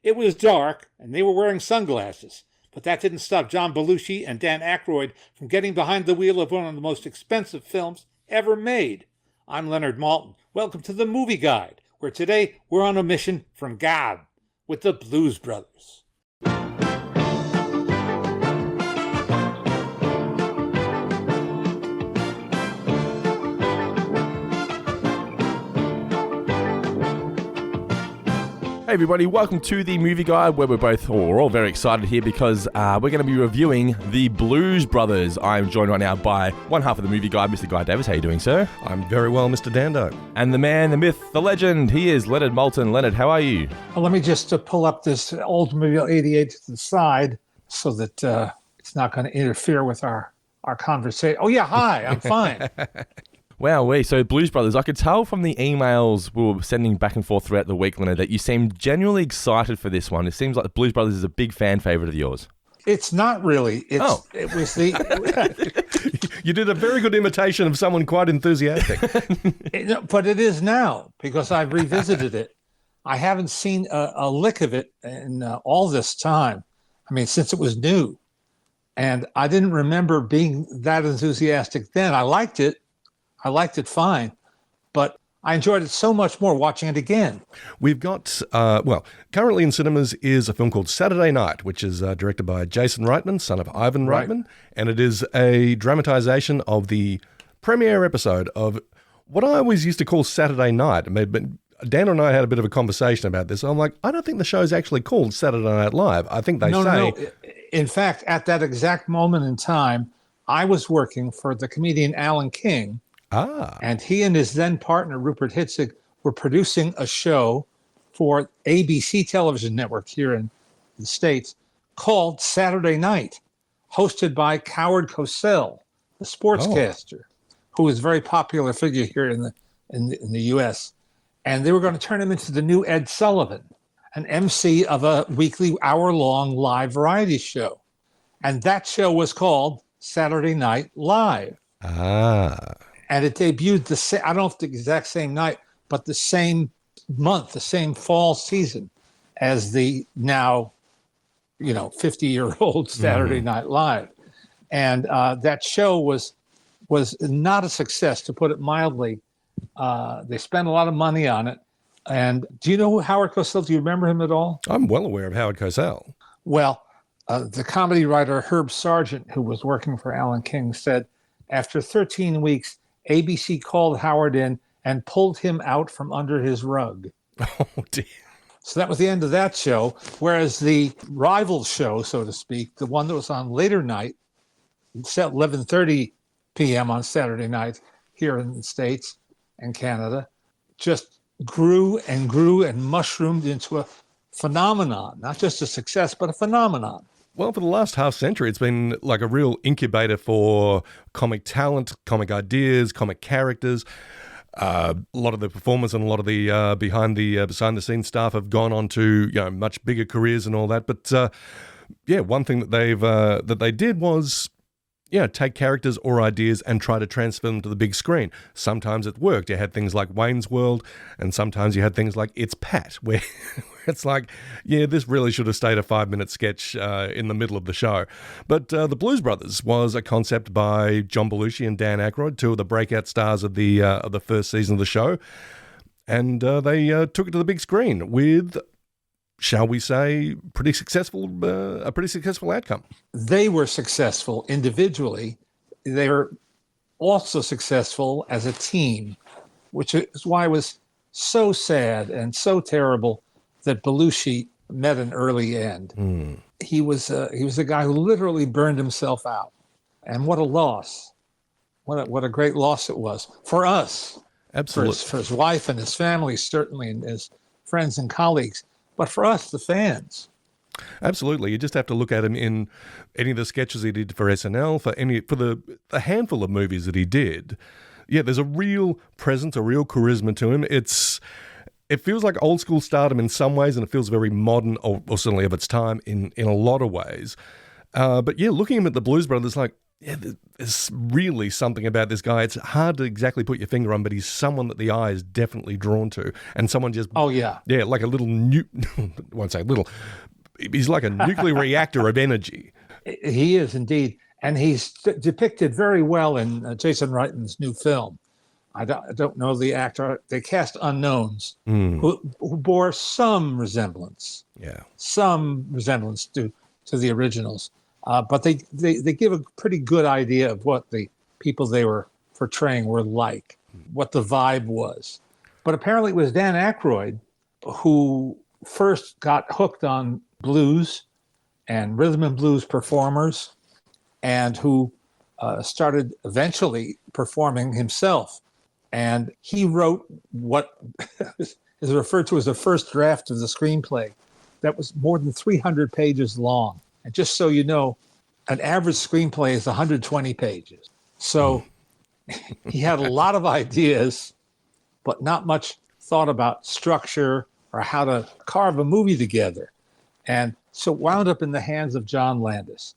It was dark, and they were wearing sunglasses, but that didn't stop John Belushi and Dan Akroyd from getting behind the wheel of one of the most expensive films ever made. I'm Leonard Maltin. Welcome to the Movie Guide, where today we're on a mission from God with the Blues Brothers. Hey everybody, welcome to the Movie Guide, where we're all very excited here because we're going to be reviewing the Blues Brothers. I'm joined right now by one half of the Movie Guide, Mr. Guy Davis. How you doing, sir? I'm very well, Mr. Dando. And the man, the myth, the legend, he is Leonard Maltin. Leonard, how are you? Well, let me just pull up this old Mobile 88 to the side so that it's not going to interfere with our conversation. Oh yeah, hi, I'm fine. Wow, so Blues Brothers, I could tell from the emails we were sending back and forth throughout the week, Leonard, that you seemed genuinely excited for this one. It seems like the Blues Brothers is a big fan favourite of yours. It's not really. It was the... You did a very good imitation of someone quite enthusiastic. But it is now, because I've revisited it. I haven't seen a lick of it in all this time. I mean, since it was new. And I didn't remember being that enthusiastic then. I liked it fine, but I enjoyed it so much more watching it again. We've got, currently in cinemas is a film called Saturday Night, which is directed by Jason Reitman, son of Ivan Reitman, and it is a dramatization of the premiere episode of what I always used to call Saturday Night. I mean, but Dan and I had a bit of a conversation about this. I'm like, I don't think the show's actually called Saturday Night Live. I think they say... No. In fact, at that exact moment in time, I was working for the comedian Alan King. And he and his then partner, Rupert Hitzig, were producing a show for ABC television network here in the States called Saturday Night, hosted by Howard Cosell, the sportscaster, who is a very popular figure here in the U.S. And they were going to turn him into the new Ed Sullivan, an MC of a weekly hour-long live variety show. And that show was called Saturday Night Live. And it debuted I don't know if the exact same night, but the same month, the same fall season as the now, 50-year-old Saturday Night Live. And that show was not a success, to put it mildly. They spent a lot of money on it. And do you know who Howard Cosell? Do you remember him at all? I'm well aware of Howard Cosell. Well, the comedy writer Herb Sargent, who was working for Alan King, said after 13 weeks, ABC called Howard in and pulled him out from under his rug. Oh, dear. So that was the end of that show. Whereas the rival show, so to speak, the one that was on later night, set 11:30 p.m. on Saturday night here in the States and Canada, just grew and mushroomed into a phenomenon. Not just a success, but a phenomenon. Well, for the last half century, it's been like a real incubator for comic talent, comic ideas, comic characters. A lot of the performers and a lot of the behind the scenes staff have gone on to much bigger careers and all that. But one thing that they did was take characters or ideas and try to transfer them to the big screen. Sometimes it worked. You had things like Wayne's World, and sometimes you had things like It's Pat, where it's like, this really should have stayed a 5-minute sketch in the middle of the show. But The Blues Brothers was a concept by John Belushi and Dan Akroyd, two of the breakout stars of the first season of the show. And they took it to the big screen with, shall we say, a pretty successful outcome. They were successful individually. They were also successful as a team, which is why it was so sad and so terrible that Belushi met an early end. He was a guy who literally burned himself out, and what a loss! What a great loss it was for us. Absolutely, for his wife and his family, certainly, and his friends and colleagues. But for us, the fans. Absolutely. You just have to look at him in any of the sketches he did for SNL, for the handful of movies that he did. Yeah, there's a real presence, a real charisma to him. It feels like old school stardom in some ways, and it feels very modern, or certainly of its time in a lot of ways. But yeah, looking at him at the Blues Brothers, like, Yeah, there's really something about this guy. It's hard to exactly put your finger on, but he's someone that the eye is definitely drawn to. And someone just... Oh, yeah. Yeah, like a little... I won't say little. He's like a nuclear reactor of energy. He is indeed. And he's depicted very well in Jason Reitman's new film. I don't know the actor. They cast unknowns who bore some resemblance. Yeah. Some resemblance to the originals. But they give a pretty good idea of what the people they were portraying were like, what the vibe was. But apparently it was Dan Akroyd who first got hooked on blues and rhythm and blues performers, and who started eventually performing himself. And he wrote what is referred to as the first draft of the screenplay that was more than 300 pages long. And just so you know, an average screenplay is 120 pages. So he had a lot of ideas, but not much thought about structure or how to carve a movie together. And so it wound up in the hands of John Landis.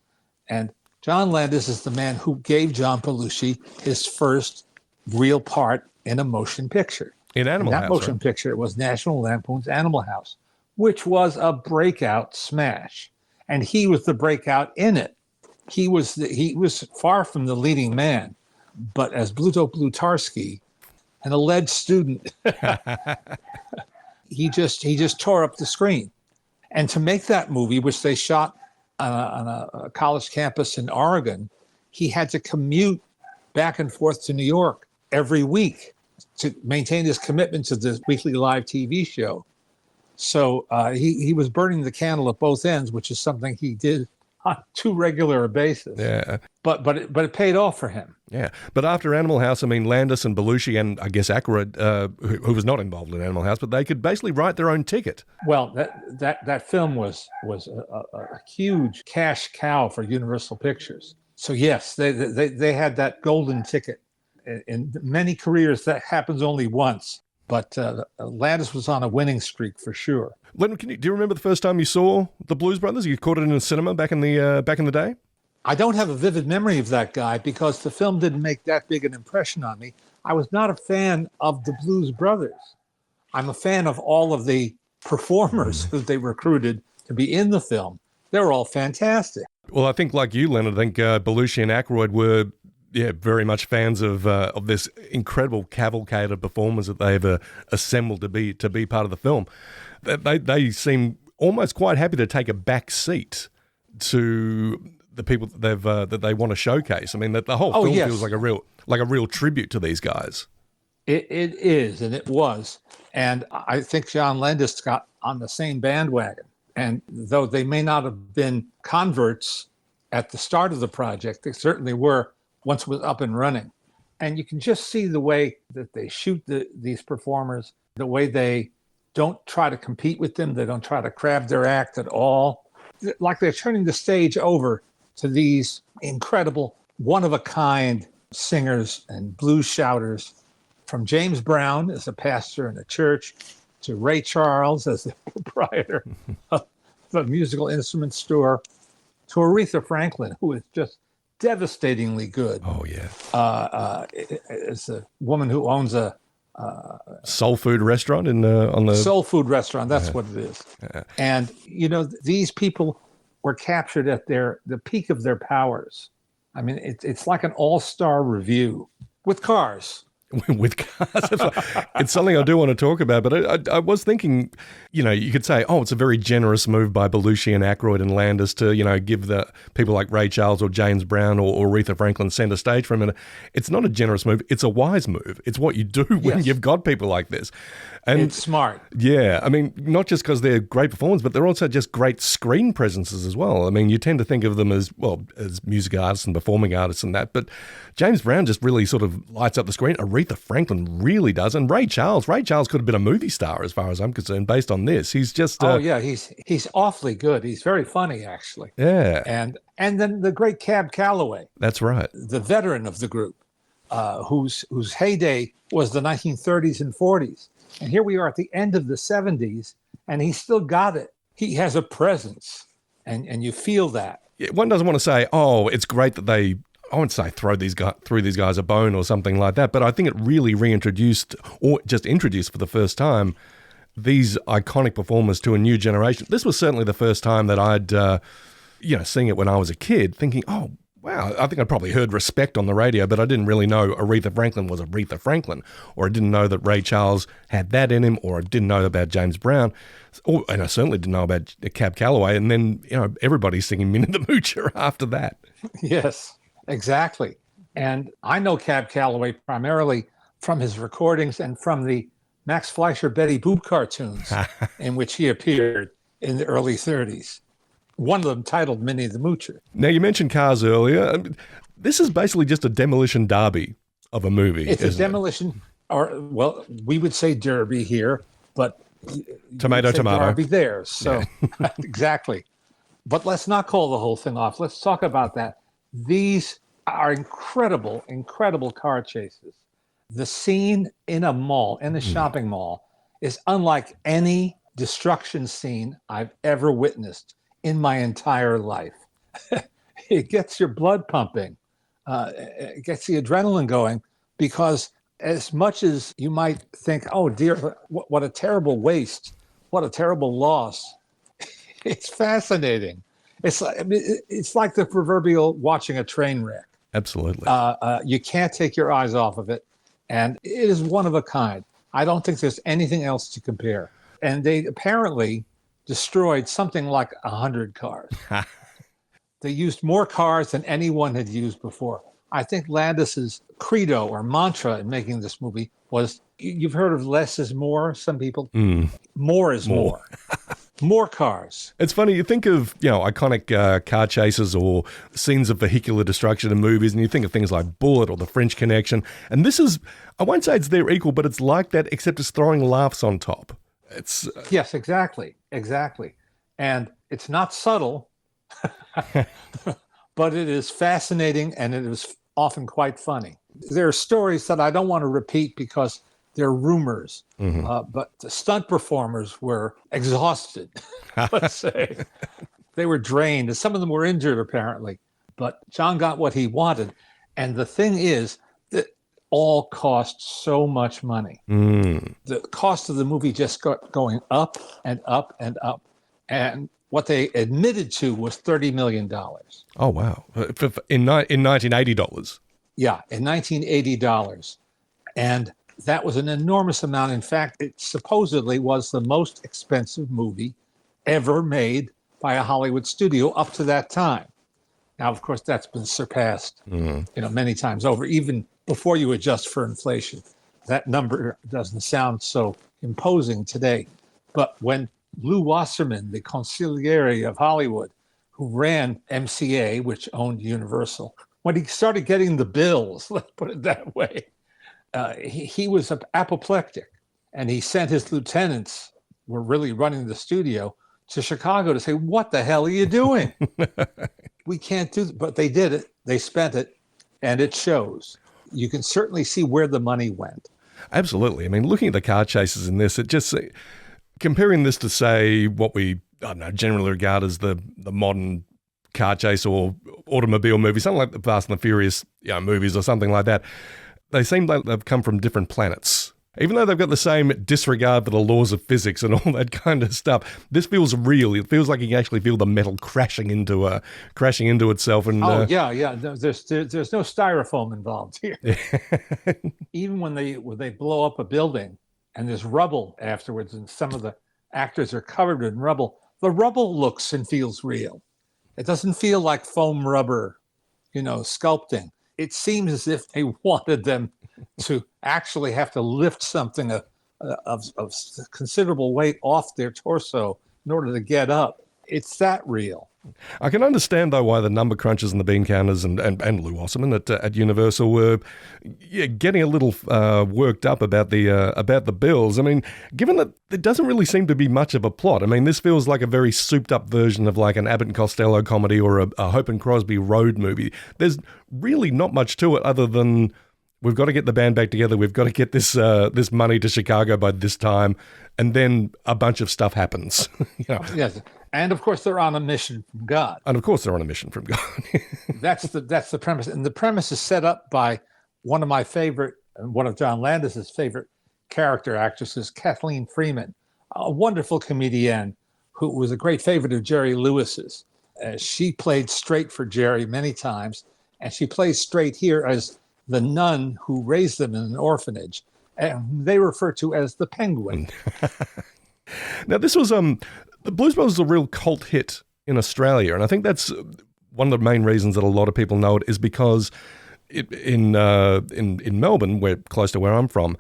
And John Landis is the man who gave John Belushi his first real part in a motion picture. In Animal House, that motion picture, it was National Lampoon's Animal House, which was a breakout smash. And he was the breakout in it. He was far from the leading man, but as Bluto Blutarski, an alleged student, he just tore up the screen. And to make that movie, which they shot on a college campus in Oregon, he had to commute back and forth to New York every week to maintain his commitment to the weekly live TV show. So he was burning the candle at both ends, which is something he did on too regular a basis. Yeah. But it paid off for him. Yeah. But after Animal House, I mean, Landis and Belushi and I guess Akroyd, who was not involved in Animal House, but they could basically write their own ticket. Well, that film was a huge cash cow for Universal Pictures. So yes, they had that golden ticket. In many careers, that happens only once. But Landis was on a winning streak for sure. Leonard, do you remember the first time you saw the Blues Brothers? You caught it in a cinema back in the day? I don't have a vivid memory of that guy because the film didn't make that big an impression on me. I was not a fan of the Blues Brothers. I'm a fan of all of the performers who they recruited to be in the film. They were all fantastic. Well, I think like you, Leonard, I think Belushi and Akroyd were very much fans of this incredible cavalcade of performers that they've assembled to be part of the film. They seem almost quite happy to take a back seat to the people that they want to showcase. I mean, that the whole film feels like a real tribute to these guys. It is, and it was, and I think John Landis got on the same bandwagon. And though they may not have been converts at the start of the project, they certainly were once it was up and running. And you can just see the way that they shoot these performers, the way they don't try to compete with them. They don't try to crab their act at all. Like they're turning the stage over to these incredible, one-of-a-kind singers and blues shouters, from James Brown as a pastor in a church to Ray Charles as the proprietor of a musical instrument store to Aretha Franklin, who is just devastatingly good. Oh, yeah. It's a woman who owns a soul food restaurant on the soul food restaurant. That's what it is. Yeah. And these people were captured at the peak of their powers. I mean, it's like an all-star review with cars. With cars. It's something I do want to talk about, but I was thinking, you could say, it's a very generous move by Belushi and Akroyd and Landis to, give the people like Ray Charles or James Brown or Aretha Franklin center stage for a minute. It's not a generous move. It's a wise move. It's what you do when you've got people like this. And it's smart. Yeah. I mean, not just because they're great performers, but they're also just great screen presences as well. I mean, you tend to think of them as music artists and performing artists and that, but James Brown just really sort of lights up the screen. Aretha Franklin really does. And Ray Charles could have been a movie star as far as I'm concerned based on this. He's just... he's awfully good. He's very funny, actually. Yeah. And then the great Cab Calloway. That's right. The veteran of the group, whose heyday was the 1930s and 40s. And here we are at the end of the 70s, and he's still got it. He has a presence, and you feel that. One doesn't want to say, it's great that they I wouldn't say throw these guys a bone or something like that, but I think it really reintroduced, or just introduced for the first time, these iconic performers to a new generation. This was certainly the first time that I'd, seeing it when I was a kid, thinking, oh, wow, I think I'd probably heard Respect on the radio, but I didn't really know Aretha Franklin was Aretha Franklin, or I didn't know that Ray Charles had that in him, or I didn't know about James Brown, and I certainly didn't know about Cab Calloway, and then, everybody's singing Minnie the Moocher after that. Yes, exactly. And I know Cab Calloway primarily from his recordings and from the Max Fleischer Betty Boop cartoons in which he appeared in the early 30s. One of them titled Minnie the Moocher. Now, you mentioned cars earlier. This is basically just a demolition derby of a movie. It's a demolition, we would say derby here, but tomato. Derby there. So exactly. But let's not call the whole thing off. Let's talk about that. These are incredible, incredible car chases. The scene in a mall, in a shopping mall, is unlike any destruction scene I've ever witnessed in my entire life. It gets your blood pumping. It gets the adrenaline going, because as much as you might think, oh dear, what a terrible waste, what a terrible loss, it's fascinating. It's like the proverbial watching a train wreck. Absolutely. You can't take your eyes off of it. And it is one of a kind. I don't think there's anything else to compare. And they apparently destroyed something like 100 cars. They used more cars than anyone had used before. I think Landis's credo or mantra in making this movie was, you've heard of less is more, some people? More is more. More cars. It's funny, you think of, iconic car chases or scenes of vehicular destruction in movies, and you think of things like Bullet or The French Connection. And this is, I won't say it's their equal, but it's like that, except it's throwing laughs on top. It's Yes, exactly. And it's not subtle, but it is fascinating, and it is often quite funny. There are stories that I don't want to repeat because they're rumors, but the stunt performers were exhausted, let's say. They were drained, and some of them were injured, apparently. But John got what he wanted. And the thing is, that all cost so much money. The cost of the movie just got going up and up and up. And what they admitted to was $30 million. Oh, wow. In $1980? Yeah, in $1980. And that was an enormous amount. In fact, it supposedly was the most expensive movie ever made by a Hollywood studio up to that time. Now, of course, that's been surpassed, many times over, even before you adjust for inflation. That number doesn't sound so imposing today. But when Lou Wasserman, the consigliere of Hollywood, who ran MCA, which owned Universal, when he started getting the bills, let's put it that way, he was apoplectic, and he sent his lieutenants, who were really running the studio, to Chicago to say, what the hell are you doing? We can't do it. But they did it. They spent it, and it shows. You can certainly see where the money went. Absolutely. I mean, looking at the car chases in this, it just, comparing this to, say, what we, generally regard as the modern car chase or automobile movie, something like the Fast and the Furious movies or something like that, they seem like they've come from different planets. Even though they've got the same disregard for the laws of physics and all that kind of stuff, this feels real. It feels like you can actually feel the metal crashing into itself. And yeah. There's no styrofoam involved here. Even when they blow up a building and there's rubble afterwards, and some of the actors are covered in rubble, the rubble looks and feels real. It doesn't feel like foam rubber, sculpting. It seems as if they wanted them to actually have to lift something of considerable weight off their torso in order to get up. It's that real. I can understand, though, why the number crunchers and the bean counters and Lou Wasserman at Universal were getting a little worked up about the bills. I mean, given that there doesn't really seem to be much of a plot. I mean, this feels like a very souped-up version of like an Abbott and Costello comedy or a Hope and Crosby road movie. There's really not much to it other than we've got to get the band back together. We've got to get this money to Chicago by this time, and then a bunch of stuff happens. Yes. And of course, they're on a mission from God. And of course, they're on a mission from God. That's the premise. And the premise is set up by one of my favorite, and one of John Landis's favorite character actresses, Kathleen Freeman, a wonderful comedienne who was a great favorite of Jerry Lewis's. She played straight for Jerry many times, and she plays straight here as the nun who raised them in an orphanage, and they refer to as the Penguin. Now, this was the Blues Brothers is a real cult hit in Australia, and I think that's one of the main reasons that a lot of people know it is because in Melbourne, where close to where I'm from,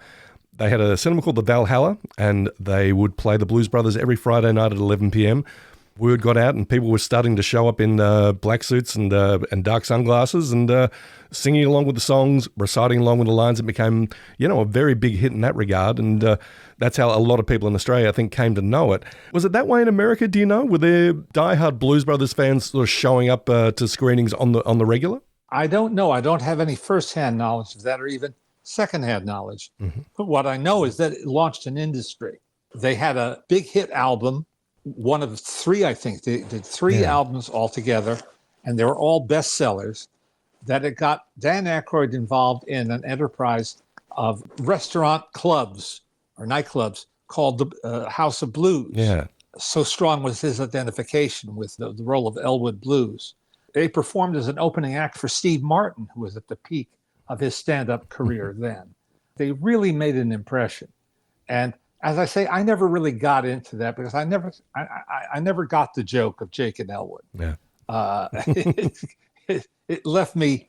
they had a cinema called the Valhalla, and they would play the Blues Brothers every Friday night at 11 p.m. Word got out, and people were starting to show up in black suits and dark sunglasses and singing along with the songs, reciting along with the lines. It became, a very big hit in that regard, and that's how a lot of people in Australia, I think, came to know it. Was it that way in America, do you know? Were there diehard Blues Brothers fans sort of showing up to screenings on the regular? I don't know. I don't have any firsthand knowledge of that or even secondhand knowledge. Mm-hmm. But what I know is that it launched an industry. They had a big hit album, one of three, I think. They did three albums altogether, and they were all bestsellers. That it got Dan Akroyd involved in an enterprise of restaurant clubs or nightclubs called the House of Blues. Yeah. So strong was his identification with the role of Elwood Blues. They performed as an opening act for Steve Martin, who was at the peak of his stand-up career then. They really made an impression. And as I say, I never really got into that because I never got the joke of Jake and Elwood. Yeah. It left me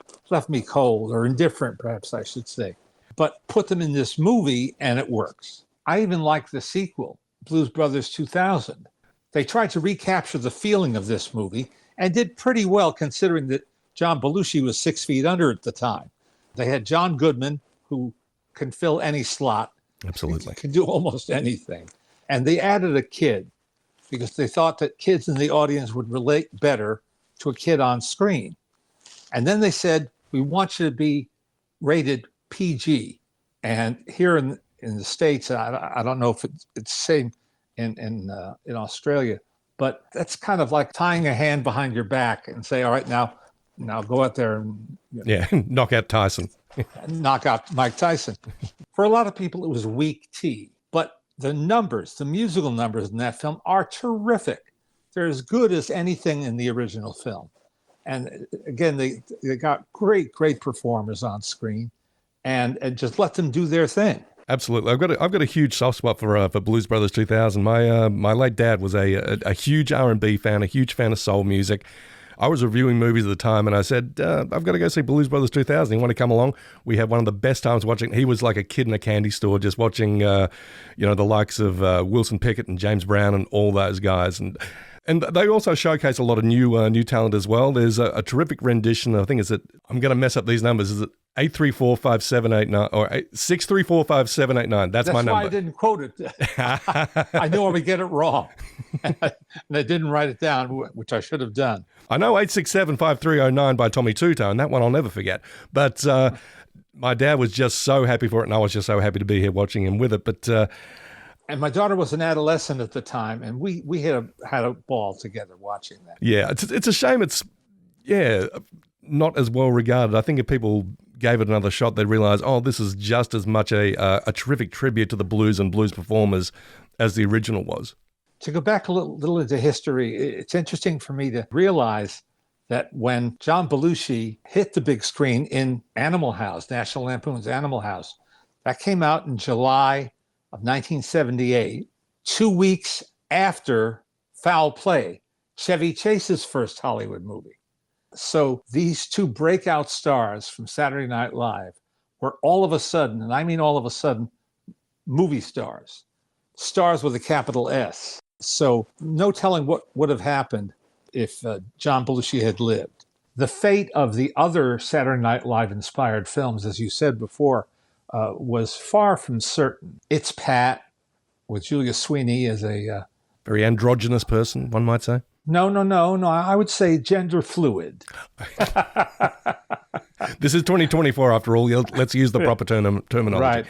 cold or indifferent, perhaps I should say. But put them in this movie and it works. I even like the sequel, Blues Brothers 2000. They tried to recapture the feeling of this movie and did pretty well considering that John Belushi was 6 feet under at the time. They had John Goodman, who can fill any slot. Absolutely. Can do almost anything. And they added a kid because they thought that kids in the audience would relate better to a kid on screen. And then they said, we want you to be rated PG. And here in the States, I don't know if it's the same in Australia, but that's kind of like tying a hand behind your back and say, all right, now go out there and knock out Tyson. Knock out Mike Tyson. For a lot of people, it was weak tea. But the musical numbers in that film are terrific. They're as good as anything in the original film. And again, they got great performers on screen, and just let them do their thing. Absolutely, I've got a huge soft spot for Blues Brothers 2000. My late dad was a huge R&B fan, a huge fan of soul music. I was reviewing movies at the time, and I said, I've got to go see Blues Brothers 2000. You want to come along? We had one of the best times watching. He was like a kid in a candy store just watching, the likes of Wilson Pickett and James Brown and all those guys. And they also showcase a lot of new talent as well. There's a terrific rendition. I think I'm going to mess up these numbers. Is it 8345789 or 6345789? That's my number. That's why I didn't quote it. I knew I would get it wrong. And I didn't write it down, which I should have done. I know 8675309 by Tommy Tutto, and that one I'll never forget. But my dad was just so happy for it, and I was just so happy to be here watching him with it. But and my daughter was an adolescent at the time, and we had a ball together watching that. Yeah, it's a shame it's not as well regarded. I think if people gave it another shot, they'd realize, this is just as much a terrific tribute to the blues and blues performers as the original was. To go back a little into history, it's interesting for me to realize that when John Belushi hit the big screen in Animal House, National Lampoon's Animal House, that came out in July of 1978, 2 weeks after Foul Play, Chevy Chase's first Hollywood movie. So these two breakout stars from Saturday Night Live were all of a sudden, and I mean all of a sudden, movie stars with a capital S. So no telling what would have happened if John Belushi had lived. The fate of the other Saturday Night Live inspired films, as you said before, was far from certain. It's Pat, with Julia Sweeney as a very androgynous person, one might say. No. I would say gender fluid. This is 2024, after all. Let's use the proper terminology. Right.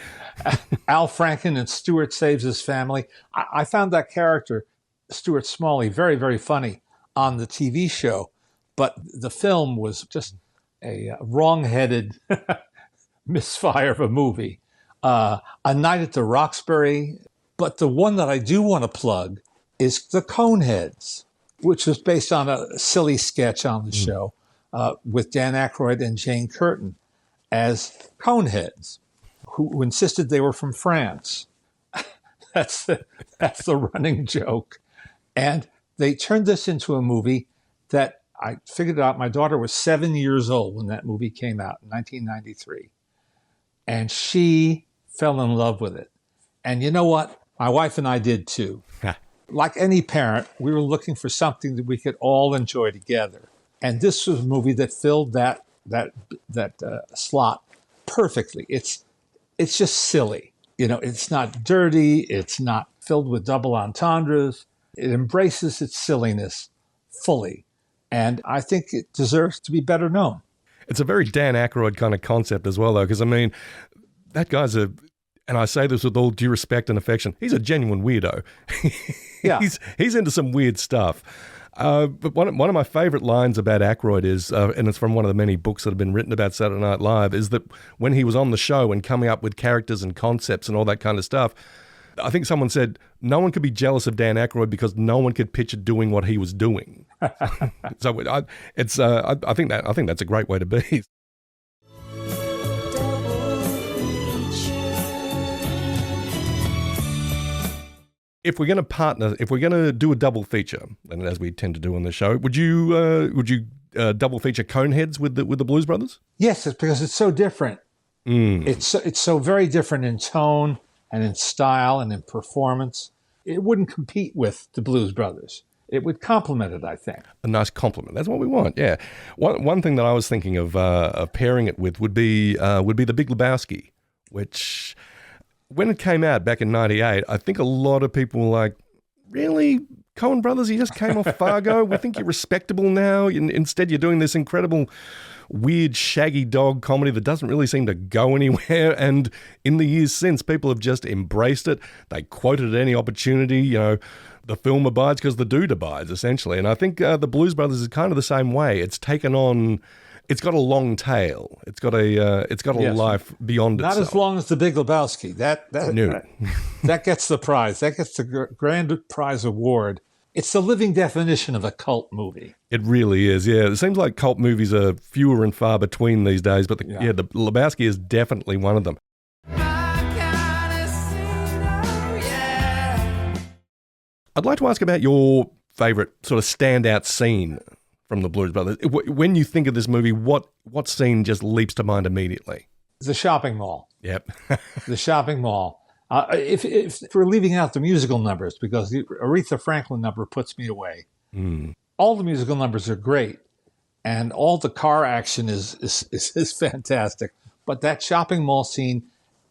Al Franken and Stuart Saves His Family. I found that character Stuart Smalley very, very funny on the TV show, but the film was just a wrong-headed misfire of a movie. A Night at the Roxbury. But the one that I do want to plug is The Coneheads, which was based on a silly sketch on the show with Dan Akroyd and Jane Curtin as Coneheads, who insisted they were from France. That's the running joke. And they turned this into a movie that I figured out. My daughter was 7 years old when that movie came out in 1993. And she fell in love with it. And you know what? My wife and I did too. Like any parent, we were looking for something that we could all enjoy together. And this was a movie that filled that slot perfectly. It's just silly. It's not dirty. It's not filled with double entendres. It embraces its silliness fully. And I think it deserves to be better known. It's a very Dan Akroyd kind of concept as well, though, because, I mean, that guy's and I say this with all due respect and affection, he's a genuine weirdo. Yeah. He's into some weird stuff. But one of my favorite lines about Akroyd is, and it's from one of the many books that have been written about Saturday Night Live, is that when he was on the show and coming up with characters and concepts and all that kind of stuff, I think someone said no one could be jealous of Dan Akroyd because no one could picture doing what he was doing. So I think that's a great way to be. If we're going to do a double feature, and as we tend to do on the show, would you double feature Coneheads with the Blues Brothers? Yes, it's because it's so different. It's so very different in tone and in style and in performance. It wouldn't compete with the Blues Brothers. It would complement it, I think. A nice compliment. That's what we want. Yeah. One thing that I was thinking of pairing it with would be The Big Lebowski, which, when it came out back in '98, I think a lot of people were like, "Really, Coen Brothers? You just came off Fargo. We think you're respectable now. Instead, you're doing this incredible, weird, shaggy dog comedy that doesn't really seem to go anywhere." And in the years since, people have just embraced it. They quote it at any opportunity. The film abides because the dude abides, essentially. And I think the Blues Brothers is kind of the same way. It's taken on. It's got a long tail. It's got a life beyond itself. Not as long as The Big Lebowski. That gets the prize. That gets the grand prize award. It's the living definition of a cult movie. It really is. Yeah, it seems like cult movies are fewer and far between these days. But the Lebowski is definitely one of them. I'd like to ask about your favorite sort of standout scene from the Blues Brothers. When you think of this movie, what scene just leaps to mind immediately? The shopping mall. Yep. The shopping mall. If we're leaving out the musical numbers, because the Aretha Franklin number puts me away. All the musical numbers are great, and all the car action is fantastic. But that shopping mall scene,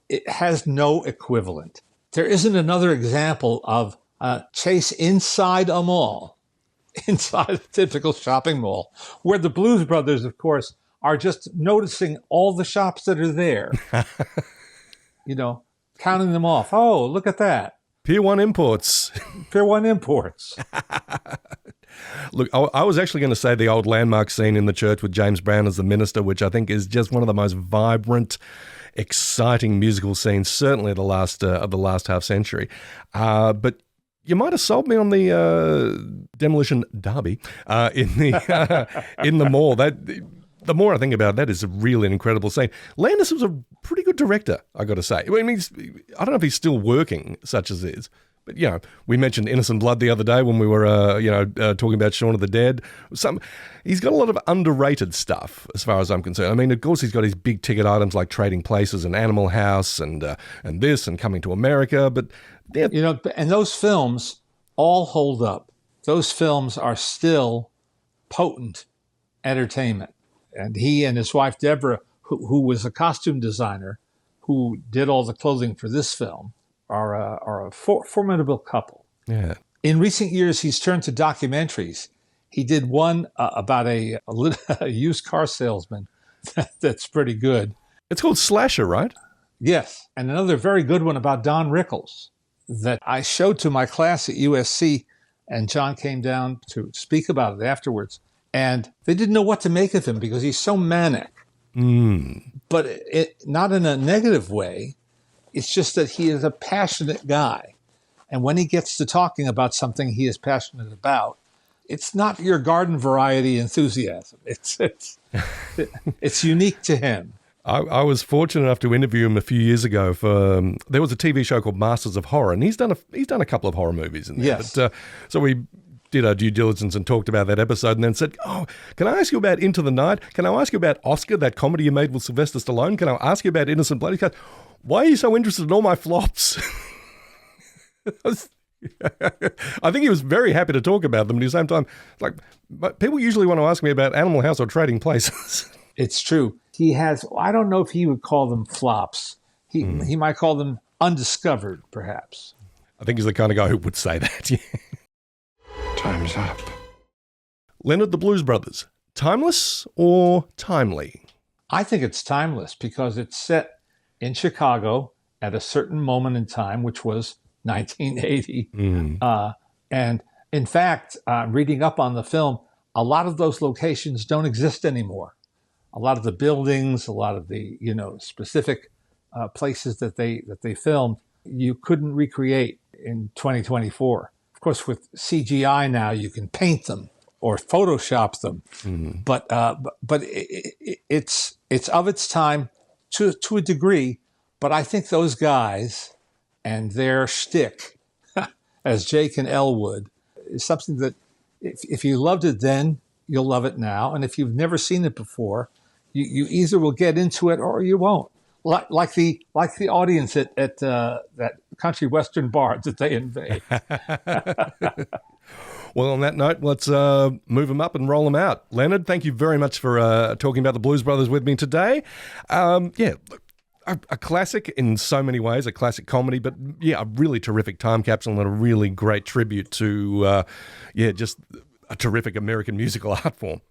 it has no equivalent. There isn't another example of a chase inside a mall, inside a typical shopping mall, where the Blues Brothers, of course, are just noticing all the shops that are there. Counting them off. Oh, look at that. Pier 1 Imports. Pier 1 Imports. Look, I was actually going to say the old landmark scene in the church with James Brown as the minister, which I think is just one of the most vibrant, exciting musical scenes, certainly of the last half century. But you might have sold me on the demolition derby in the mall. The more I think about it, that is a really incredible scene. Landis was a pretty good director, I got to say. I mean, I don't know if he's still working, such as is. But, we mentioned Innocent Blood the other day when we were, talking about Shaun of the Dead. He's got a lot of underrated stuff, as far as I'm concerned. I mean, of course, he's got his big ticket items like Trading Places and Animal House and this and Coming to America. But and those films all hold up. Those films are still potent entertainment. And he and his wife, Deborah, who was a costume designer, who did all the clothing for this film, are a formidable couple. Yeah. In recent years, he's turned to documentaries. He did one about a used car salesman that's pretty good. It's called Slasher, right? Yes. And another very good one about Don Rickles that I showed to my class at USC And John came down to speak about it afterwards. And they didn't know what to make of him because he's so manic. But not in a negative way. It's just that he is a passionate guy. And when he gets to talking about something he is passionate about, it's not your garden variety enthusiasm. It's unique to him. I was fortunate enough to interview him a few years ago for there was a TV show called Masters of Horror, and he's done a couple of horror movies in there. Yes. But, so we did our due diligence and talked about that episode, and then said, "Oh, can I ask you about Into the Night? Can I ask you about Oscar, that comedy you made with Sylvester Stallone? Can I ask you about Innocent Blood?" He goes, "Why are you so interested in all my flops?" I think he was very happy to talk about them, but at the same time, but people usually want to ask me about Animal House or Trading Places. It's true. He has, I don't know if he would call them flops. He might call them undiscovered, perhaps. I think he's the kind of guy who would say that. Yeah. Time's up. Leonard the Blues Brothers, timeless or timely? I think it's timeless because it's set in Chicago at a certain moment in time, which was 1980. And in fact, reading up on the film, a lot of those locations don't exist anymore. A lot of the buildings, a lot of the specific places that they filmed, you couldn't recreate in 2024. Of course, with CGI now, you can paint them or Photoshop them, but it's of its time to a degree. But I think those guys and their shtick, as Jake and Elwood, is something that if you loved it then, you'll love it now, and if you've never seen it before, you either will get into it or you won't. Like the audience at that country western bar that they invade. Well, on that note, let's move them up and roll them out. Leonard, thank you very much for talking about the Blues Brothers with me today. A classic in so many ways, a classic comedy, but a really terrific time capsule and a really great tribute to, just a terrific American musical art form.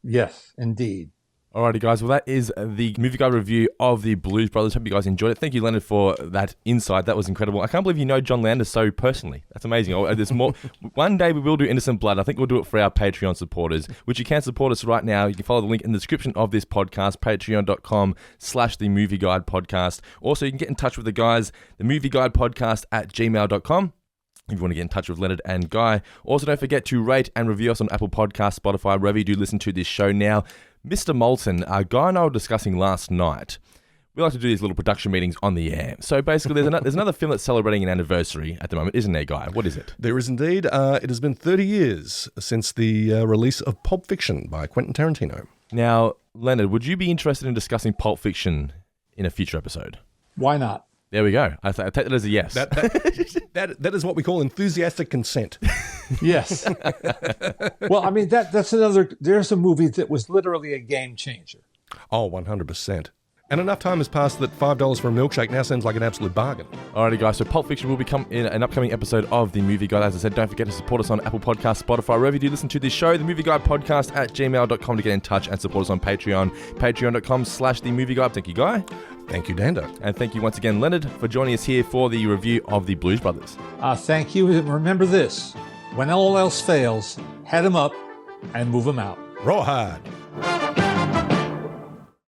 Yes, indeed. Alrighty, guys. Well, that is the movie guide review of the Blues Brothers. Hope you guys enjoyed it. Thank you, Leonard, for that insight. That was incredible. I can't believe you know John Landis so personally. That's amazing. There's more. One day we will do Innocent Blood. I think we'll do it for our Patreon supporters, which you can support us right now. You can follow the link in the description of this podcast, patreon.com/the movie guide podcast. Also, you can get in touch with the guys, the movie guide podcast @gmail.com. If you want to get in touch with Leonard and Guy. Also, don't forget to rate and review us on Apple Podcasts, Spotify, wherever you do listen to this show now. Mr. Maltin, Guy and I were discussing last night. We like to do these little production meetings on the air. So basically, there's another film that's celebrating an anniversary at the moment, isn't there, Guy? What is it? There is indeed. It has been 30 years since the release of Pulp Fiction by Quentin Tarantino. Now, Leonard, would you be interested in discussing Pulp Fiction in a future episode? Why not? There we go. I take that as a yes. That is what we call enthusiastic consent. Yes. Well, I mean, that's another, there's a movie that was literally a game changer. Oh, 100%. And enough time has passed that $5 for a milkshake now seems like an absolute bargain. Alrighty, guys. So Pulp Fiction will become in an upcoming episode of The Movie Guide. As I said, don't forget to support us on Apple Podcasts, Spotify, wherever you do listen to this show. The Movie Guide podcast @gmail.com to get in touch and support us on Patreon. Patreon.com/The Movie Guide. Thank you, Guy. Thank you, Dando. And thank you once again, Leonard, for joining us here for the review of the Blues Brothers. Thank you. And remember this, when all else fails, head them up and move them out. Rawhide.